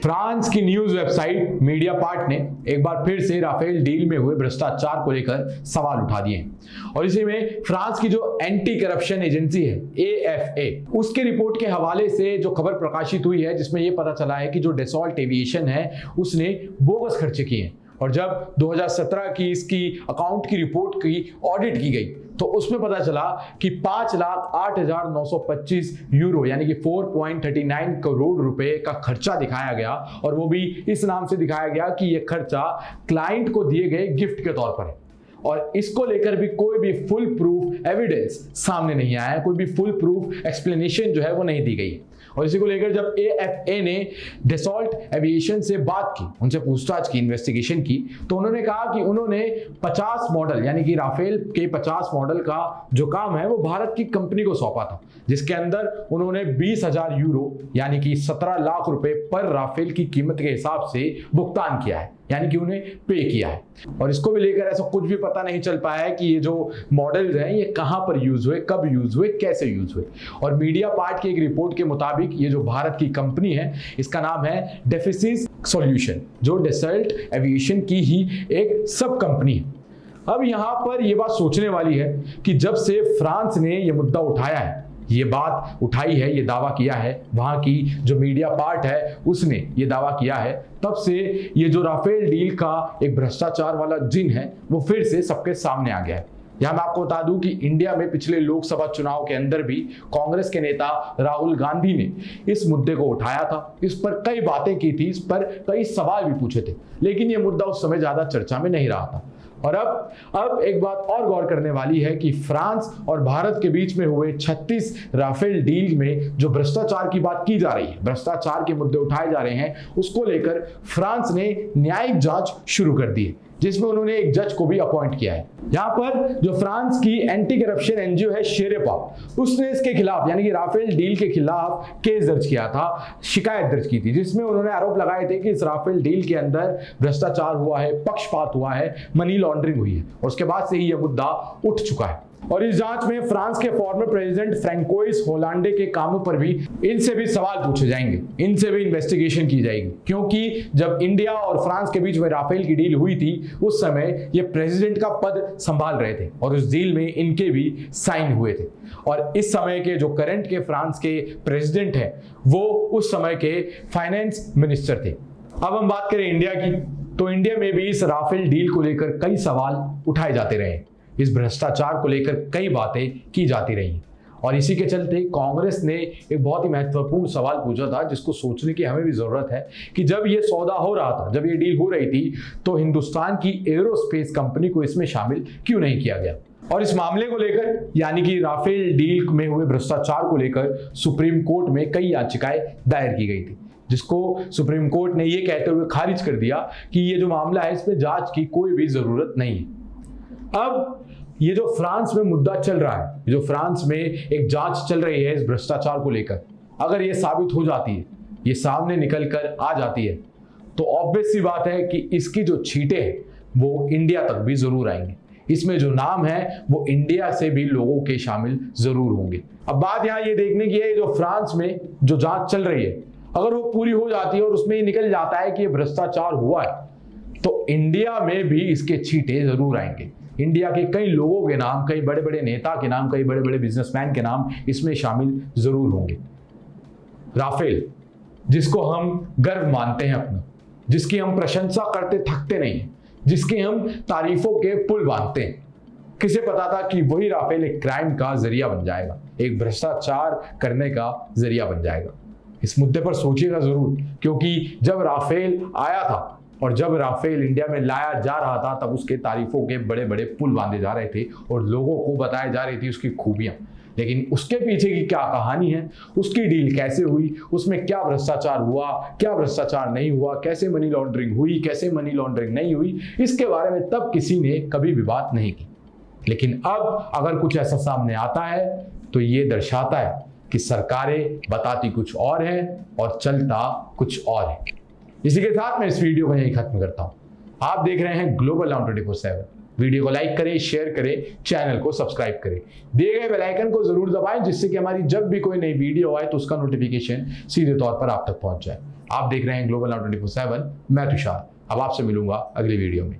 France की news website Mediapart ने एक बार फिर से राफेल डील में हुए भ्रष्टाचार को लेकर सवाल उठा दिए हैं और इसी में फ्रांस की जो एंटी करप्शन एजेंसी है AFA, उसके रिपोर्ट के हवाले से जो खबर प्रकाशित हुई है जिसमें यह पता चला है कि जो डसॉल्ट एविएशन है उसने बोगस खर्चे किए हैं और जब 2017 की इसकी अकाउंट की रिपोर्ट की ऑडिट की गई तो उसमें पता चला कि 5,08,925 यूरो यानी कि 4.39 करोड़ रुपए का खर्चा दिखाया गया और वो भी इस नाम से दिखाया गया कि यह खर्चा क्लाइंट को दिए गए गिफ्ट के तौर पर है और इसको लेकर भी कोई भी फुल प्रूफ एविडेंस सामने नहीं आया है, कोई भी फुल प्रूफ एक्सप्लेनेशन जो है वो नहीं दी गई। और इसी को लेकर जब AFA ने डसॉल्ट एविएशन से बात की, उनसे पूछताछ की, इन्वेस्टिगेशन की, तो उन्होंने कहा कि उन्होंने 50 मॉडल यानी कि राफेल के 50 मॉडल का जो काम है वो भारत की कंपनी को सौंपा था, जिसके अंदर उन्होंने 20,000 यूरो यानी कि 17 लाख रुपए पर राफेल की कीमत के हिसाब से भुगतान किया है, यानी कि उन्हें पे किया है। और इसको भी लेकर ऐसा कुछ भी पता नहीं चल पाया है कि ये जो मॉडल्स हैं ये कहां पर यूज हुए, कब यूज हुए, कैसे यूज हुए। और मीडिया पार्ट की एक रिपोर्ट के मुताबिक ये जो भारत की कंपनी है इसका नाम है डेफिसिस सॉल्यूशन, जो डसॉल्ट एविएशन की ही एक सब कंपनी है। अब यहां पर यह बात सोचने वाली है कि जब से फ्रांस ने यह मुद्दा उठाया है, ये बात उठाई है, ये दावा किया है, वहां की जो मीडिया पार्ट है उसने ये दावा किया है, तब से ये जो राफेल डील का एक भ्रष्टाचार वाला जिन है वो फिर से सबके सामने आ गया है। यहां मैं आपको बता दूं कि इंडिया में पिछले लोकसभा चुनाव के अंदर भी कांग्रेस के नेता राहुल गांधी ने इस मुद्दे को उठाया था, इस पर कई बातें की थी, इस पर कई सवाल भी पूछे थे, लेकिन यह मुद्दा उस समय ज्यादा चर्चा में नहीं रहा था। और अब एक बात और गौर करने वाली है कि फ्रांस और भारत के बीच में हुए 36 राफेल डील में जो भ्रष्टाचार की बात की जा रही है, भ्रष्टाचार के मुद्दे उठाए जा रहे हैं, उसको लेकर फ्रांस ने न्यायिक जांच शुरू कर दी है, जिसमें उन्होंने एक जज को भी अपॉइंट किया है। यहां पर जो फ्रांस की एंटी करप्शन एनजीओ है शेरेपा, उसने इसके खिलाफ यानी कि राफेल डील के खिलाफ केस दर्ज किया था, शिकायत दर्ज की थी, जिसमें उन्होंने आरोप लगाए थे कि इस राफेल डील के अंदर भ्रष्टाचार हुआ है, पक्षपात हुआ है, मनी लॉन्ड्रिंग हुई है। और उसके बाद से ही यह मुद्दा उठ चुका है और इस जांच में फ्रांस के फॉर्मर प्रेसिडेंट फ्रैंकोइस होलांडे के कामों पर भी इनसे भी सवाल पूछे जाएंगे, इनसे भी इन्वेस्टिगेशन की जाएगी, क्योंकि जब इंडिया और फ्रांस के बीच में राफेल की डील हुई थी उस समय ये प्रेसिडेंट का पद संभाल रहे थे और उस डील में इनके भी साइन हुए थे। और इस समय के जो करंट के फ्रांस के प्रेसिडेंट हैं वो उस समय के फाइनेंस मिनिस्टर थे। अब हम बात करें इंडिया की, तो इंडिया में भी इस राफेल डील को लेकर कई सवाल उठाए जाते रहे, इस भ्रष्टाचार को लेकर कई बातें की जाती रही और इसी के चलते कांग्रेस ने एक बहुत ही महत्वपूर्ण सवाल पूछा था, जिसको सोचने की हमें भी जरूरत है कि जब ये सौदा हो रहा था, जब ये डील हो रही थी, तो हिंदुस्तान की एरोस्पेस कंपनी को इसमें शामिल क्यों नहीं किया गया। और इस मामले को लेकर यानी कि राफेल डील में हुए भ्रष्टाचार को लेकर सुप्रीम कोर्ट में कई याचिकाएं दायर की गई थी, जिसको सुप्रीम कोर्ट ने ये कहते हुए खारिज कर दिया कि ये जो मामला है इसमें जांच की कोई भी जरूरत नहीं है। अब ये जो फ्रांस में मुद्दा चल रहा है, जो फ्रांस में एक जांच चल रही है इस भ्रष्टाचार को लेकर, अगर ये साबित हो जाती है, ये सामने निकल कर आ जाती है, तो ऑब्वियस सी बात है कि इसकी जो छींटे हैं वो इंडिया तक भी जरूर आएंगे, इसमें जो नाम है वो इंडिया से भी लोगों के शामिल जरूर होंगे। अब बात यहाँ ये देखने की है, जो फ्रांस में जो जांच चल रही है अगर वो पूरी हो जाती है और उसमें निकल जाता है कि ये भ्रष्टाचार हुआ है, तो इंडिया में भी इसके छींटे जरूर आएंगे। इंडिया के कई लोगों के नाम, कई बड़े बड़े नेता के नाम, कई बड़े बड़े बिजनेसमैन के नाम इसमें शामिल जरूर होंगे। राफेल, जिसको हम गर्व मानते हैं अपना, जिसकी हम प्रशंसा करते थकते नहीं, जिसकी हम तारीफों के पुल बांधते हैं, किसे पता था कि वही राफेल एक क्राइम का जरिया बन जाएगा, एक भ्रष्टाचार करने का जरिया बन जाएगा। इस मुद्दे पर सोचिएगा जरूर, क्योंकि जब राफेल आया था और जब राफेल इंडिया में लाया जा रहा था तब उसके तारीफों के बड़े बड़े पुल बांधे जा रहे थे और लोगों को बताया जा रही थी उसकी खूबियां, लेकिन उसके पीछे की क्या कहानी है, उसकी डील कैसे हुई, उसमें क्या भ्रष्टाचार हुआ, क्या भ्रष्टाचार नहीं हुआ, कैसे मनी लॉन्ड्रिंग हुई, कैसे मनी लॉन्ड्रिंग नहीं हुई, इसके बारे में तब किसी ने कभी भी बात नहीं की। लेकिन अब अगर कुछ ऐसा सामने आता है तो ये दर्शाता है कि सरकारें बताती कुछ और है और चलता कुछ और है। इसी के साथ मैं इस वीडियो को यहीं खत्म करता हूं। आप देख रहे हैं ग्लोबल नाउ 24/7। वीडियो को लाइक करें, शेयर करें, चैनल को सब्सक्राइब करें, दिए गए बेल आइकन को जरूर दबाएं, जिससे कि हमारी जब भी कोई नई वीडियो आए तो उसका नोटिफिकेशन सीधे तौर पर आप तक पहुंच जाए। आप देख रहे हैं ग्लोबल नाउ 24/7। मैं तुषार, अब आपसे मिलूंगा अगली वीडियो में।